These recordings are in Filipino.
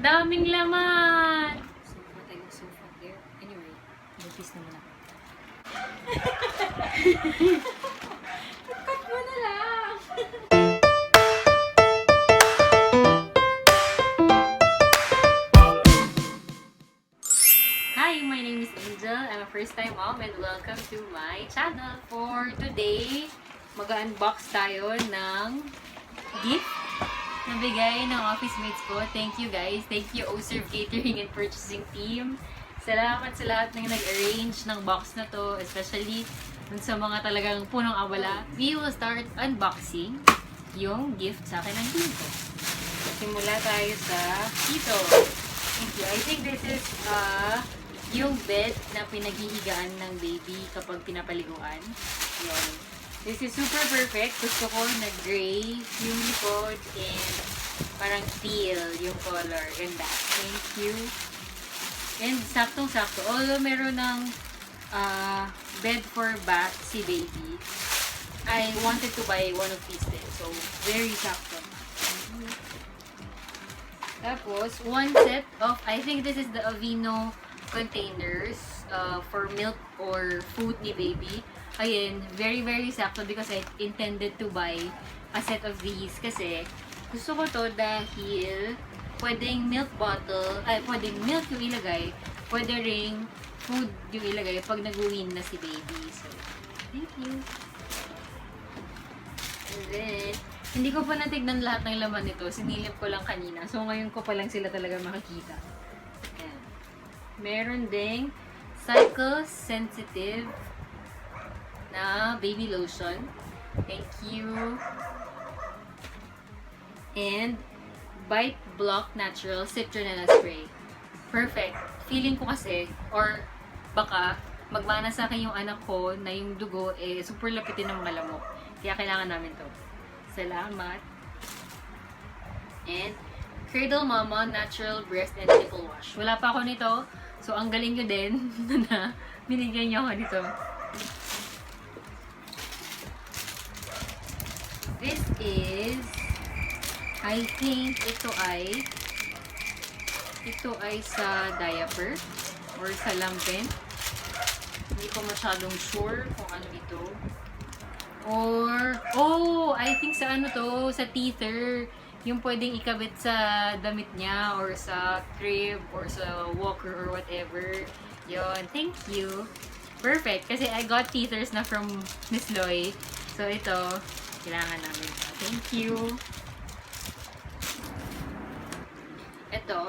Daming laman! So, matay yung sofa there. Anyway, nagpis naman ako. Cut mo na lang! Hi, my name is Angel. I'm a first-time mom and welcome to my channel. For today, mag-unbox tayo ng gift na bigay ng officemates ko. Thank you guys. Thank you Oserve Catering and Purchasing Team. Salamat sa lahat ng nag-arrange ng box na to, especially dun sa mga talagang punong abala. We will start unboxing yung gift sa akin ng team ko. Simula tayo sa ito. Thank you. I think this is yung bed na pinaghihigaan ng baby kapag pinapaliguan. Yun. This is super perfect. Gusto ko na gray yung likod and parang teal yung color. Ganda. Thank you. And saktong-sakto. Although meron ng bed for bath si baby, I wanted to buy one of these din. So, very sakto. Tapos, one set of, I think this is the Avent containers for milk or food ni baby. Again, very sakto because I intended to buy a set of these kasi gusto ko to dahil pwedeng milk bottle, pwedeng milk yung ilagay, pwede ring food yung ilagay pag nag-uwin na si baby. So, thank you. And then, hindi ko pa natignan lahat ng laman nito. Sinilip ko lang kanina. So, ngayon ko pa lang sila talaga makikita. Ayan. Meron ding cycle sensitive na baby lotion. Thank you. And Bite Block Natural Citronella Spray. Perfect. Feeling ko kasi, or baka magmana sa akin yung anak ko na yung dugo super lapitin ng mga lamok. Kaya kailangan namin to. Salamat. And Cradle Mama Natural Breast and Nipple Wash. Wala pa ako nito. So, ang galing nyo din na binigyan nyo ako nito. This is, I think ito ay sa diaper or sa lampin. Hindi ko masyadong sure kung ano ito. Or, I think sa ano to, sa teether. Yung pwedeng ikabit sa damit niya or sa crib or sa walker or whatever. Yon, thank you. Perfect. Kasi I got teethers na from Miss Loy. So, ito, kailangan namin. Thank you. Ito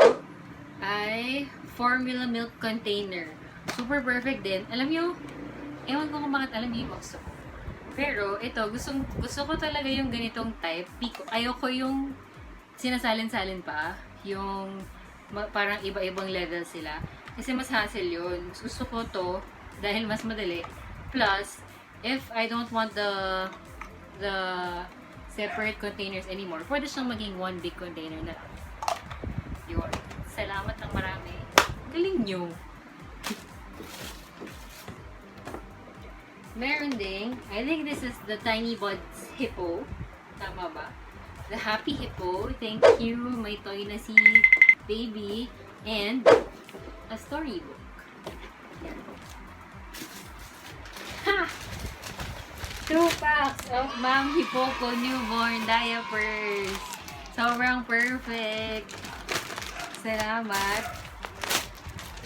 ay formula milk container. Super perfect din. Alam nyo, ewan ko kung bakit alam nyo yung gusto ko. Pero, ito, gusto ko talaga yung ganitong type. Ayoko yung sinasalin-salin pa. Yung parang iba-ibang level sila. Kasi mas hassle yun. Gusto ko to dahil mas madali. Plus, if I don't want the separate containers anymore, pwede siyang maging one big container na lang. Yun. Salamat ng marami. Galing nyo. Meron ding, I think this is the Tiny Buds Hippo. Tama ba? The Happy Hippo. Thank you. May toy na si baby. And a storybook. Yan. Ha! 2 packs of Mamypoko newborn diapers. Sobrang perfect. Salamat.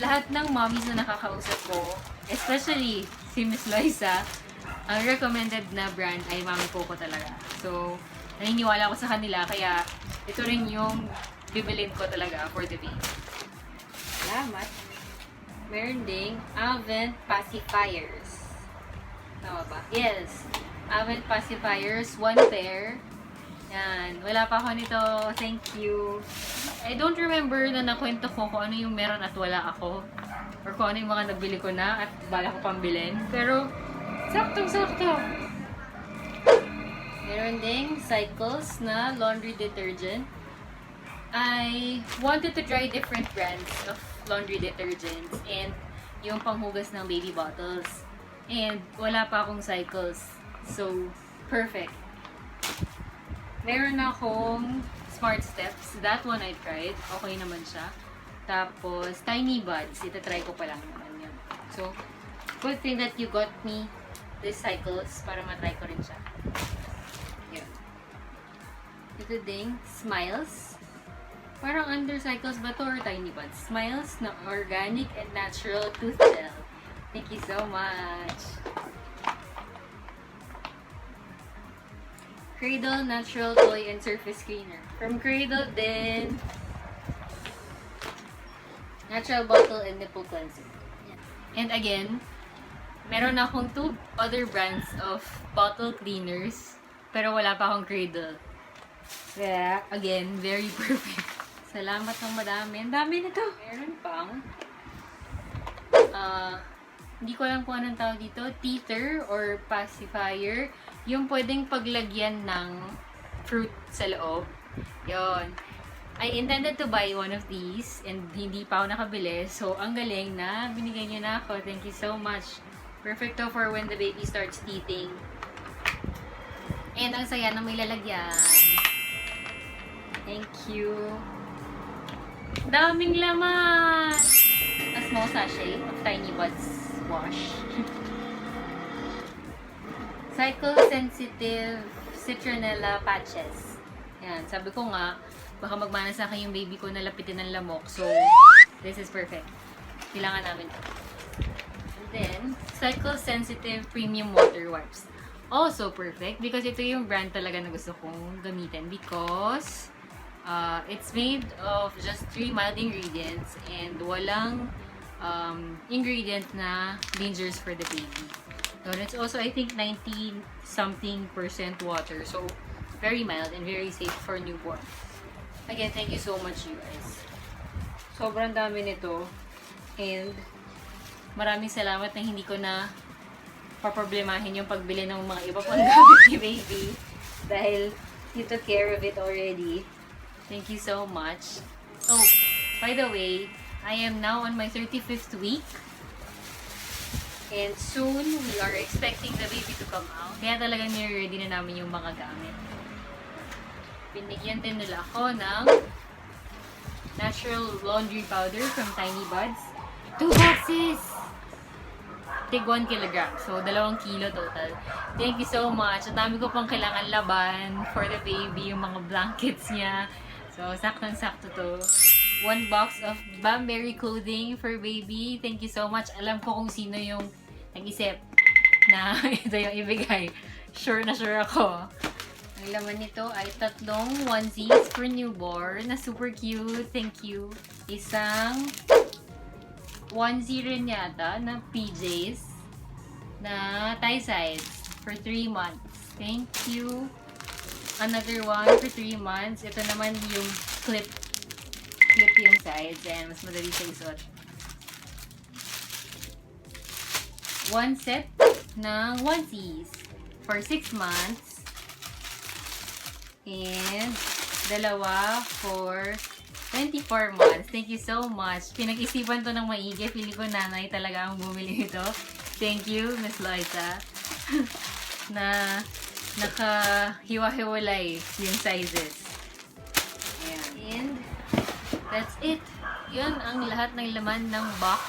Lahat ng mommies na nakakausap ko, especially si Miss Loisa, ang recommended na brand ay Mamypoko talaga. So, naniniwala ko sa kanila, kaya ito rin yung bibilin ko talaga for the baby. Salamat. Meron ding Avent Pacifiers. Tama ba? Yes. Avent Pacifiers, 1 pair. Yan. Wala pa ako nito. Thank you. I don't remember na nakwento ko kung ano yung meron at wala ako. Or kung ano yung mga nabili ko na at bala ko pang bilhin. Pero, saktong-sakto. Meron ding Cycles na laundry detergent. I wanted to try different brands of laundry detergents and yung panghugas ng baby bottles. And wala pa akong Cycles. So, perfect. Meron akong Smart Steps. That one I tried. Okay naman siya. Tapos, Tiny Buds. Itatry ko pa lang naman yun. So, good thing that you got me these cycles para matry ko rin siya. Yeah. Ito ding, Smiles. Parang under cycles ba to or Tiny Buds? Smiles na organic and natural tooth gel. Thank you so much. Cradle Natural Toy and Surface Cleaner. From Cradle din. Natural Bottle and Nipple Cleanser. And again, meron akong 2 other brands of bottle cleaners. Pero wala pa akong Cradle. Kaya, again, very perfect. Salamat ng madami. Ang dami nito. Meron pang hindi ko alam kung anong tawag dito. Teether or Pacifier. Yung pwedeng paglagyan ng fruit sa loob. Yon. I intended to buy one of these and hindi pa ako nakabili. So, ang galing na binigay niyo na ako. Thank you so much. Perfecto for when the baby starts teething. And ang saya na may lalagyan. Thank you. Daming laman! A small sachet of Tiny Buds wash. Cycle-sensitive Citronella patches. Yan, sabi ko nga, baka magmana sa akin yung baby ko na lapitin ng lamok. So, this is perfect. Kailangan namin ito. And then, Cycle-sensitive premium water wipes. Also perfect because ito yung brand talaga na gusto kong gamitin because it's made of just 3 mild ingredients and walang ingredient na dangerous for the baby. And it's also, I think, 90-something% water. So, very mild and very safe for newborn. Again, thank you so much, you guys. Sobrang dami nito. And, maraming salamat na hindi ko na paproblemahin yung pagbili ng mga iba pang gamit ni baby. Dahil, you took care of it already. Thank you so much. Oh, by the way, I am now on my 35th week. And soon, we are expecting the baby to come out. Kaya talagang nire-ready na namin yung mga gamit. Binigyan din nila ako ng natural laundry powder from Tiny Buds. 2 boxes! Tig 1 kilogram. So, 2 kilo total. Thank you so much. Ang dami ko pang kailangan laban for the baby, yung mga blankets niya. So, saktong-sakto to. 1 box of Bamberry clothing for baby. Thank you so much. Alam ko kung sino yung nag-isip na ito yung ibigay. Sure na sure ako. Ang laman nito ay 3 onesies for newborn na super cute. Thank you. Isang onesie rin yata na PJs na tie sides for 3 months. Thank you. Another one for 3 months. Ito naman yung clip yung sides. Ayan, mas madali siya isuot. 1 set ng onesies for 6 months. And 2 for 24 months. Thank you so much. Pinag-isipan to ng maigi. Pili ko nanay talaga ang bumili nito. Thank you, Miss Loisa. Na nakahiwa-hiwalay yung sizes. Ayan. And that's it. Yun ang lahat ng laman ng box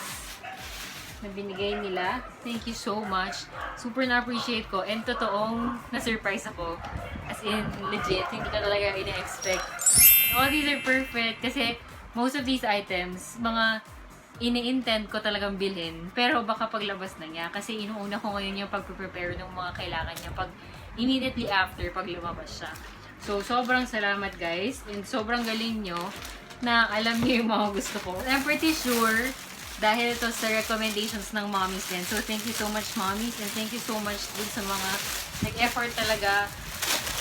na binigay nila. Thank you so much. Super na-appreciate ko. And totoong na-surprise ako. As in, legit. Hindi ka talaga ina-expect. All these are perfect. Kasi most of these items, mga ini-intend ko talagang bilhin. Pero baka paglabas na niya. Kasi inuuna ko ngayon yung pag-prepare ng mga kailangan niya pag immediately after pag lumabas siya. So, sobrang salamat guys. And sobrang galing nyo na alam niyo yung mga gusto ko. I'm pretty sure dahil ito sa recommendations ng mommies din. So, thank you so much mommies. And thank you so much din sa mga nag-effort talaga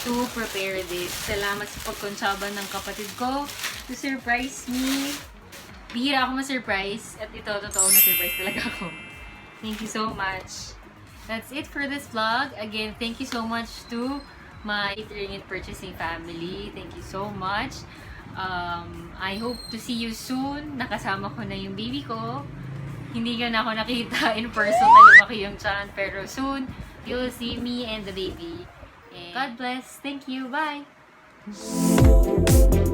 to prepare this. Salamat sa pagkonsyaba ng kapatid ko to surprise me. Bihira ako ma-surprise. At ito, totoo na-surprise talaga ako. Thank you so much. That's it for this vlog. Again, thank you so much to my Catering and Purchasing family. Thank you so much. I hope to see you soon. Nakasama ko na yung baby ko. Hindi ko na ako nakita in person na lumaki yung tiyan. Pero soon, you'll see me and the baby. And God bless. Thank you. Bye! you.